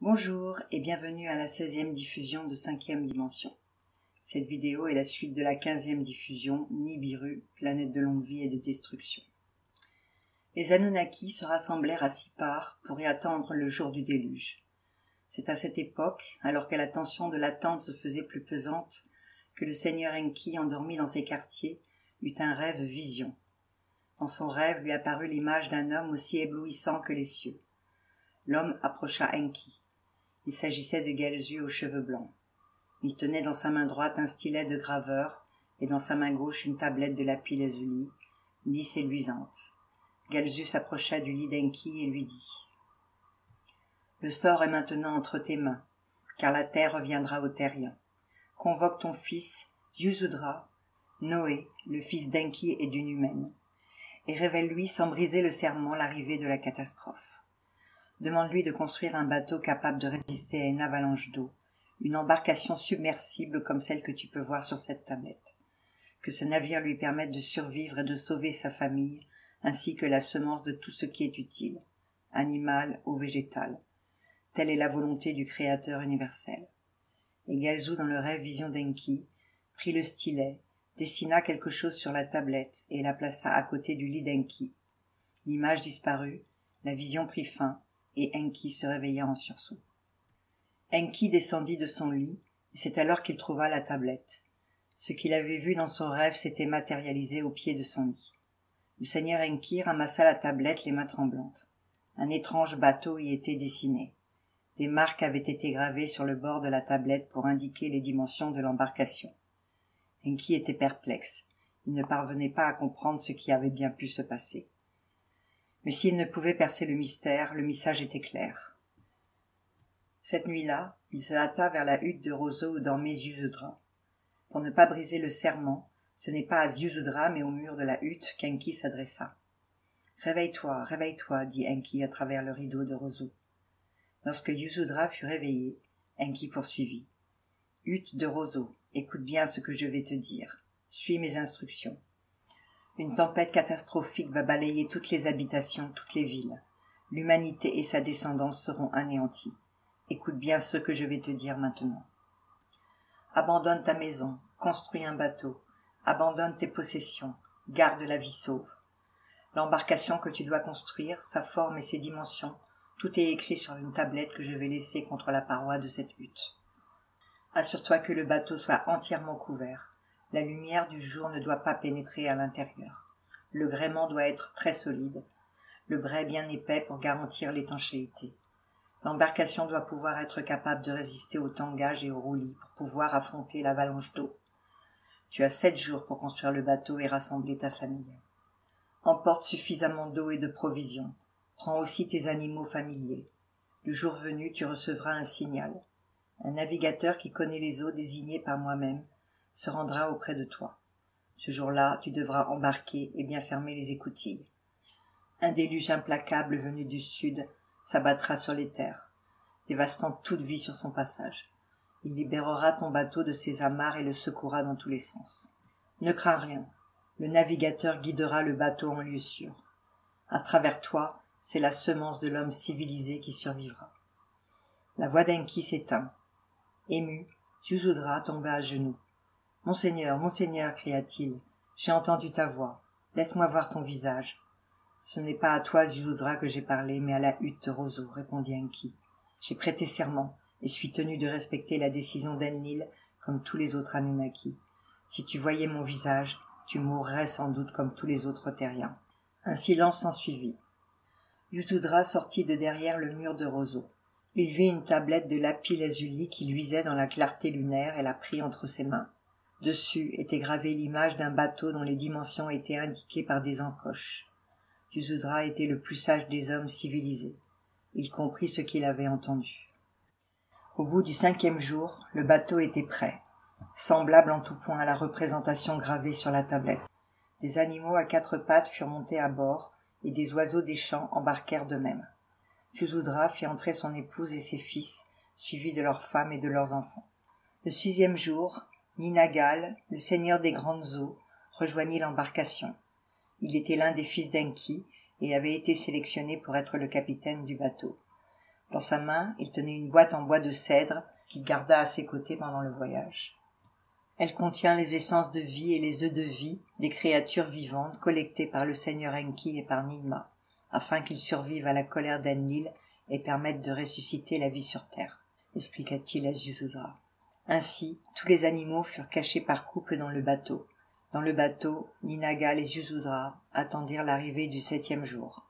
Bonjour et bienvenue à la 16e diffusion de 5e dimension. Cette vidéo est la suite de la 15e diffusion Nibiru, planète de longue vie et de destruction. Les Anunnaki se rassemblèrent à Sipar pour y attendre le jour du déluge. C'est à cette époque, alors que la tension de l'attente se faisait plus pesante, que le seigneur Enki, endormi dans ses quartiers, eut un rêve vision. Dans son rêve lui apparut l'image d'un homme aussi éblouissant que les cieux. L'homme approcha Enki. Il s'agissait de Galzu aux cheveux blancs. Il tenait dans sa main droite un stylet de graveur et dans sa main gauche une tablette de lapis-lazuli, lisse et luisante. Galzu s'approcha du lit d'Enki et lui dit « Le sort est maintenant entre tes mains, car la terre reviendra aux terriens. Convoque ton fils, Yuzudra, Noé, le fils d'Enki et d'une humaine, et révèle-lui sans briser le serment l'arrivée de la catastrophe. Demande-lui de construire un bateau capable de résister à une avalanche d'eau, une embarcation submersible comme celle que tu peux voir sur cette tablette. Que ce navire lui permette de survivre et de sauver sa famille, ainsi que la semence de tout ce qui est utile, animal ou végétal. Telle est la volonté du Créateur universel. » Et Galzu, dans le rêve vision d'Enki, prit le stylet, dessina quelque chose sur la tablette et la plaça à côté du lit d'Enki. L'image disparut, la vision prit fin, et Enki se réveilla en sursaut. Enki descendit de son lit, et c'est alors qu'il trouva la tablette. Ce qu'il avait vu dans son rêve s'était matérialisé au pied de son lit. Le seigneur Enki ramassa la tablette les mains tremblantes. Un étrange bateau y était dessiné. Des marques avaient été gravées sur le bord de la tablette pour indiquer les dimensions de l'embarcation. Enki était perplexe. Il ne parvenait pas à comprendre ce qui avait bien pu se passer. Mais s'il ne pouvait percer le mystère, le message était clair. Cette nuit-là, il se hâta vers la hutte de roseaux où dormait Yuzudra. Pour ne pas briser le serment, ce n'est pas à Yuzudra mais au mur de la hutte qu'Enki s'adressa. « Réveille-toi, dit Enki à travers le rideau de roseaux. Lorsque Yuzudra fut réveillé, Enki poursuivit. « Hutte de roseaux, écoute bien ce que je vais te dire. Suis mes instructions. Une tempête catastrophique va balayer toutes les habitations, toutes les villes. L'humanité et sa descendance seront anéanties. Écoute bien ce que je vais te dire maintenant. Abandonne ta maison, construis un bateau, abandonne tes possessions, garde la vie sauve. L'embarcation que tu dois construire, sa forme et ses dimensions, tout est écrit sur une tablette que je vais laisser contre la paroi de cette hutte. Assure-toi que le bateau soit entièrement couvert. La lumière du jour ne doit pas pénétrer à l'intérieur. Le gréement doit être très solide, le brai bien épais pour garantir l'étanchéité. L'embarcation doit pouvoir être capable de résister au tangage et au roulis pour pouvoir affronter l'avalanche d'eau. Tu as 7 jours pour construire le bateau et rassembler ta famille. Emporte suffisamment d'eau et de provisions. Prends aussi tes animaux familiers. Le jour venu, tu recevras un signal. Un navigateur qui connaît les eaux désignées par moi-même se rendra auprès de toi. Ce jour-là, tu devras embarquer et bien fermer les écoutilles. Un déluge implacable venu du sud s'abattra sur les terres, dévastant toute vie sur son passage. Il libérera ton bateau de ses amarres et le secourra dans tous les sens. Ne crains rien, le navigateur guidera le bateau en lieu sûr. À travers toi, c'est la semence de l'homme civilisé qui survivra. » La voix d'Enki s'éteint. Ému, Yuzudra tomba à genoux. « Monseigneur, cria-t-il, j'ai entendu ta voix. Laisse-moi voir ton visage. »« Ce n'est pas à toi, Yuzudra, que j'ai parlé, mais à la hutte de roseaux, répondit Enki. J'ai prêté serment et suis tenu de respecter la décision d'Enlil comme tous les autres Anunnaki. Si tu voyais mon visage, tu mourrais sans doute comme tous les autres terriens. » Un silence s'ensuivit. Yuzudra sortit de derrière le mur de roseaux. Il vit une tablette de lapis-lazuli qui luisait dans la clarté lunaire et la prit entre ses mains. Dessus était gravée l'image d'un bateau dont les dimensions étaient indiquées par des encoches. Yuzudra était le plus sage des hommes civilisés. Il comprit ce qu'il avait entendu. Au bout du 5e jour, le bateau était prêt, semblable en tout point à la représentation gravée sur la tablette. Des animaux à 4 pattes furent montés à bord et des oiseaux des champs embarquèrent d'eux-mêmes. Yuzudra fit entrer son épouse et ses fils, suivis de leurs femmes et de leurs enfants. Le 6e jour, Ninagal, le seigneur des grandes eaux, rejoignit l'embarcation. Il était l'un des fils d'Enki et avait été sélectionné pour être le capitaine du bateau. Dans sa main, il tenait une boîte en bois de cèdre qu'il garda à ses côtés pendant le voyage. Elle contient les essences de vie et les œufs de vie des créatures vivantes collectées par le seigneur Enki et par Ninma, afin qu'ils survivent à la colère d'Enlil et permettent de ressusciter la vie sur terre, expliqua-t-il à Ziusudra. Ainsi, tous les animaux furent cachés par couple dans le bateau. Dans le bateau, Ninagal et Ziusudra attendirent l'arrivée du 7e jour.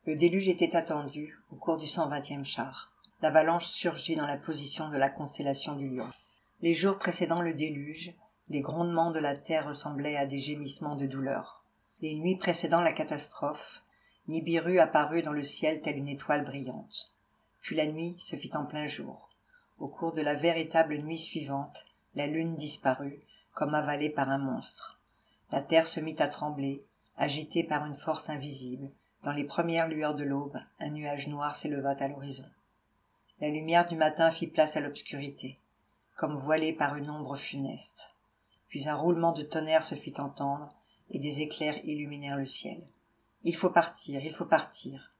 Le déluge était attendu au cours du 120e char. L'avalanche surgit dans la position de la constellation du Lion. Les jours précédant le déluge, les grondements de la terre ressemblaient à des gémissements de douleur. Les nuits précédant la catastrophe, Nibiru apparut dans le ciel telle une étoile brillante. Puis la nuit se fit en plein jour. Au cours de la véritable nuit suivante, la lune disparut, comme avalée par un monstre. La terre se mit à trembler, agitée par une force invisible. Dans les premières lueurs de l'aube, un nuage noir s'éleva à l'horizon. La lumière du matin fit place à l'obscurité, comme voilée par une ombre funeste. Puis un roulement de tonnerre se fit entendre, et des éclairs illuminèrent le ciel. « Il faut partir, il faut partir !»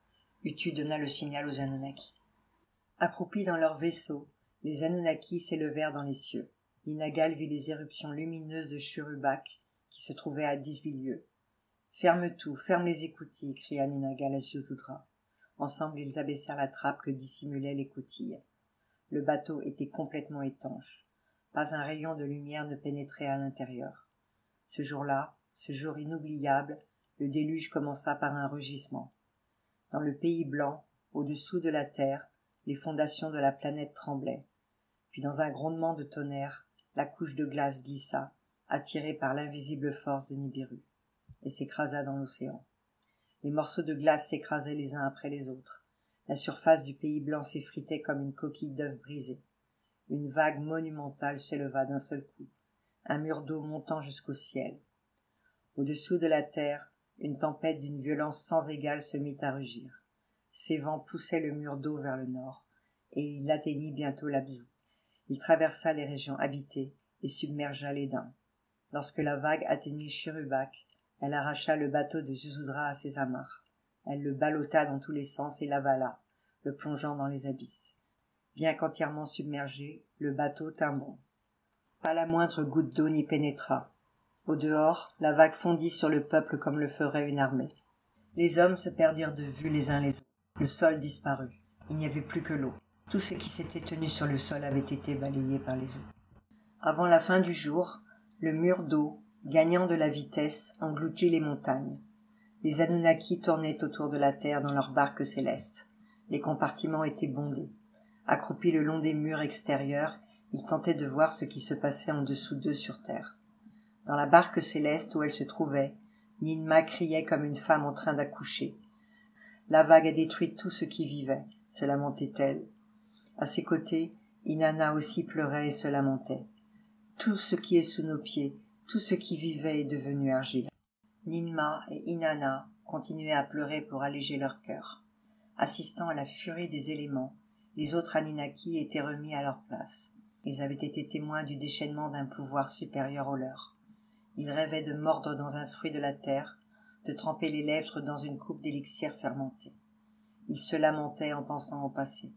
Utu donna le signal aux Anunnaki. Accroupis dans leur vaisseau, les Anunnaki s'élevèrent dans les cieux. Ninagal vit les éruptions lumineuses de Shurubak, qui se trouvaient à 18 lieues. « Ferme tout, ferme les écoutilles !» cria Ninagal à Ziusudra. Ensemble, ils abaissèrent la trappe que dissimulaient les coutilles. Le bateau était complètement étanche. Pas un rayon de lumière ne pénétrait à l'intérieur. Ce jour-là, ce jour inoubliable, le déluge commença par un rugissement. Dans le pays blanc, au-dessous de la terre, les fondations de la planète tremblaient. Puis dans un grondement de tonnerre, la couche de glace glissa, attirée par l'invisible force de Nibiru, et s'écrasa dans l'océan. Les morceaux de glace s'écrasaient les uns après les autres. La surface du pays blanc s'effritait comme une coquille d'œuf brisée. Une vague monumentale s'éleva d'un seul coup, un mur d'eau montant jusqu'au ciel. Au-dessous de la terre, une tempête d'une violence sans égale se mit à rugir. Ses vents poussaient le mur d'eau vers le nord, et il atteignit bientôt l'Abzu. Il traversa les régions habitées et submergea les Dains. Lorsque la vague atteignit Shurubak, elle arracha le bateau de Ziusudra à ses amarres. Elle le ballotta dans tous les sens et l'avala, le plongeant dans les abysses. Bien qu'entièrement submergé, le bateau tint bon. Pas la moindre goutte d'eau n'y pénétra. Au dehors, la vague fondit sur le peuple comme le ferait une armée. Les hommes se perdirent de vue les uns les autres. Le sol disparut. Il n'y avait plus que l'eau. Tout ce qui s'était tenu sur le sol avait été balayé par les eaux. Avant la fin du jour, le mur d'eau, gagnant de la vitesse, engloutit les montagnes. Les Anunnaki tournaient autour de la terre dans leurs barques célestes. Les compartiments étaient bondés. Accroupis le long des murs extérieurs, ils tentaient de voir ce qui se passait en dessous d'eux sur terre. Dans la barque céleste où elle se trouvait, Ninma criait comme une femme en train d'accoucher. La vague a détruit tout ce qui vivait, se lamentait-elle. À ses côtés, Inanna aussi pleurait et se lamentait. Tout ce qui est sous nos pieds, tout ce qui vivait est devenu argile. Ninma et Inanna continuaient à pleurer pour alléger leur cœur. Assistant à la furie des éléments, les autres Anunnaki étaient remis à leur place. Ils avaient été témoins du déchaînement d'un pouvoir supérieur au leur. Ils rêvaient de mordre dans un fruit de la terre, de tremper les lèvres dans une coupe d'élixir fermenté. Ils se lamentaient en pensant au passé.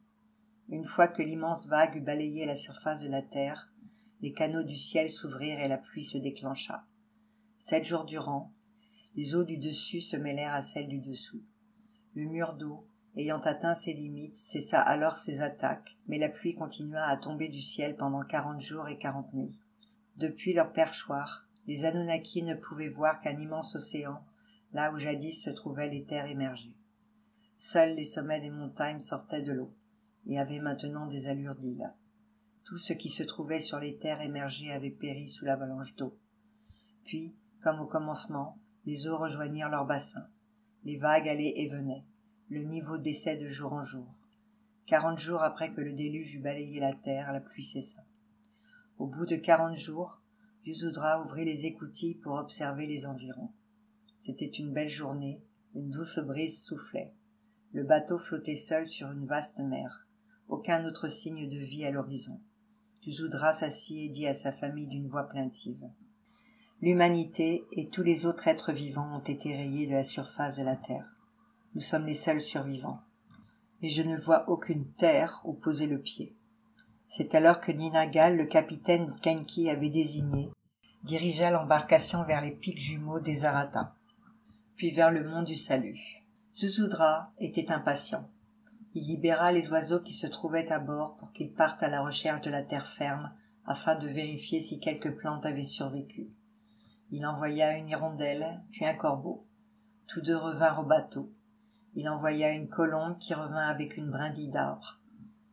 Une fois que l'immense vague eut balayé la surface de la terre, les canaux du ciel s'ouvrirent et la pluie se déclencha. 7 jours durant, les eaux du dessus se mêlèrent à celles du dessous. Le mur d'eau, ayant atteint ses limites, cessa alors ses attaques, mais la pluie continua à tomber du ciel pendant 40 jours et 40 nuits. Depuis leur perchoir, les Anunnaki ne pouvaient voir qu'un immense océan, là où jadis se trouvaient les terres émergées. Seuls les sommets des montagnes sortaient de l'eau, et avaient maintenant des allures d'îles. Tout ce qui se trouvait sur les terres émergées avait péri sous l'avalanche d'eau. Puis, comme au commencement, les eaux rejoignirent leur bassin. Les vagues allaient et venaient. Le niveau baissait de jour en jour. 40 jours après que le déluge eut balayé la terre, la pluie cessa. Au bout de 40 jours, Ziusudra ouvrit les écoutilles pour observer les environs. C'était une belle journée, une douce brise soufflait. Le bateau flottait seul sur une vaste mer. Aucun autre signe de vie à l'horizon. Ziusudra s'assit et dit à sa famille d'une voix plaintive. L'humanité et tous les autres êtres vivants ont été rayés de la surface de la terre. Nous sommes les seuls survivants. mais je ne vois aucune terre où poser le pied. C'est alors que Ninagal, le capitaine qu'Enki avait désigné, dirigea l'embarcation vers les pics jumeaux des Aratas, puis vers le mont du Salut. Zuzudra était impatient. Il libéra les oiseaux qui se trouvaient à bord pour qu'ils partent à la recherche de la terre ferme afin de vérifier si quelques plantes avaient survécu. Il envoya une hirondelle, puis un corbeau. Tous deux revinrent au bateau. Il envoya une colombe qui revint avec une brindille d'arbre.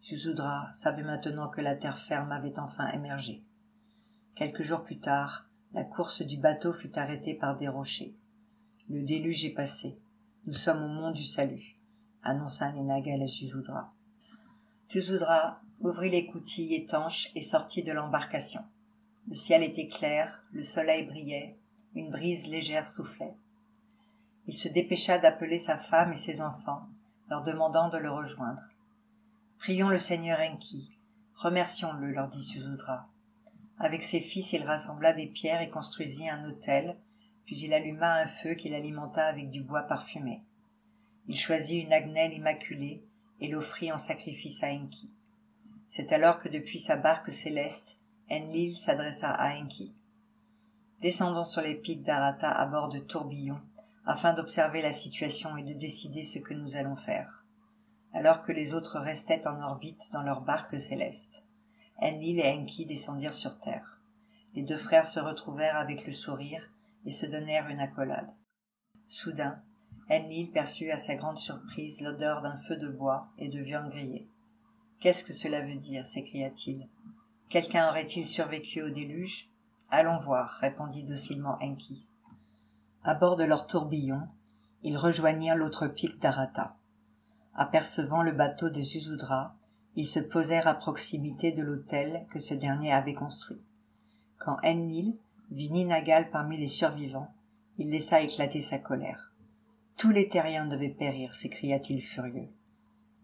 Zuzudra savait maintenant que la terre ferme avait enfin émergé. Quelques jours plus tard, la course du bateau fut arrêtée par des rochers. Le déluge est passé. Nous sommes au mont du Salut, annonça Ninagal à Zuzudra. Zuzudra ouvrit l'écoutille étanche et sortit de l'embarcation. Le ciel était clair, le soleil brillait, une brise légère soufflait. Il se dépêcha d'appeler sa femme et ses enfants, leur demandant de le rejoindre. « Prions le Seigneur Enki, remercions-le, leur dit Zuzudra. Avec ses fils, il rassembla des pierres et construisit un autel, puis il alluma un feu qu'il alimenta avec du bois parfumé. Il choisit une agnelle immaculée et l'offrit en sacrifice à Enki. C'est alors que depuis sa barque céleste, Enlil s'adressa à Enki. « Descendons sur les pics d'Arata à bord de tourbillons, afin d'observer la situation et de décider ce que nous allons faire. » Alors que les autres restaient en orbite dans leur barque céleste, Enlil et Enki descendirent sur terre. Les deux frères se retrouvèrent avec le sourire et se donnèrent une accolade. Soudain, Enlil perçut à sa grande surprise l'odeur d'un feu de bois et de viande grillée. « Qu'est-ce que cela veut dire » s'écria-t-il. « Quelqu'un aurait-il survécu au déluge ?»« Allons voir » répondit docilement Enki. À bord de leur tourbillon, ils rejoignirent l'autre pic d'Arata. Apercevant le bateau de Zuzudra, ils se posèrent à proximité de l'autel que ce dernier avait construit. Quand Enlil vit Ninagal parmi les survivants, il laissa éclater sa colère. « Tous les terriens devaient périr » s'écria-t-il furieux.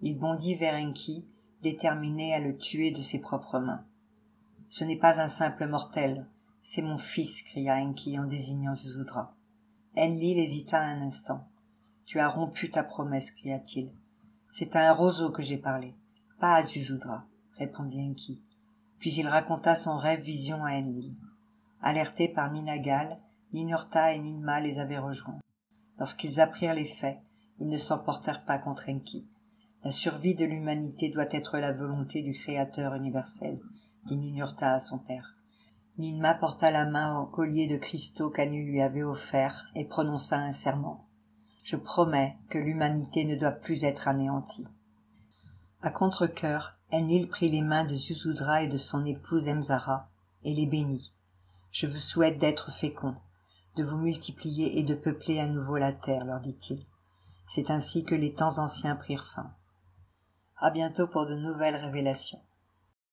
Il bondit vers Enki, déterminé à le tuer de ses propres mains. « Ce n'est pas un simple mortel, c'est mon fils » cria Enki en désignant Zuzudra. Enlil hésita un instant. « Tu as rompu ta promesse » cria-t-il. « C'est à un roseau que j'ai parlé, pas à Zuzudra » répondit Enki. Puis il raconta son rêve-vision à Enlil. Alertés par Ninagal, Ninurta et Ninma les avaient rejoints. Lorsqu'ils apprirent les faits, ils ne s'emportèrent pas contre Enki. La survie de l'humanité doit être la volonté du Créateur universel, dit Ninurta à son père. Ninma porta la main au collier de cristaux qu'Anu lui avait offert et prononça un serment. « Je promets que l'humanité ne doit plus être anéantie. » À contre-cœur, Enlil prit les mains de Zuzudra et de son épouse Emzara et les bénit. « Je vous souhaite d'être féconds, de vous multiplier et de peupler à nouveau la terre, leur dit-il. C'est ainsi que les temps anciens prirent fin. À bientôt pour de nouvelles révélations.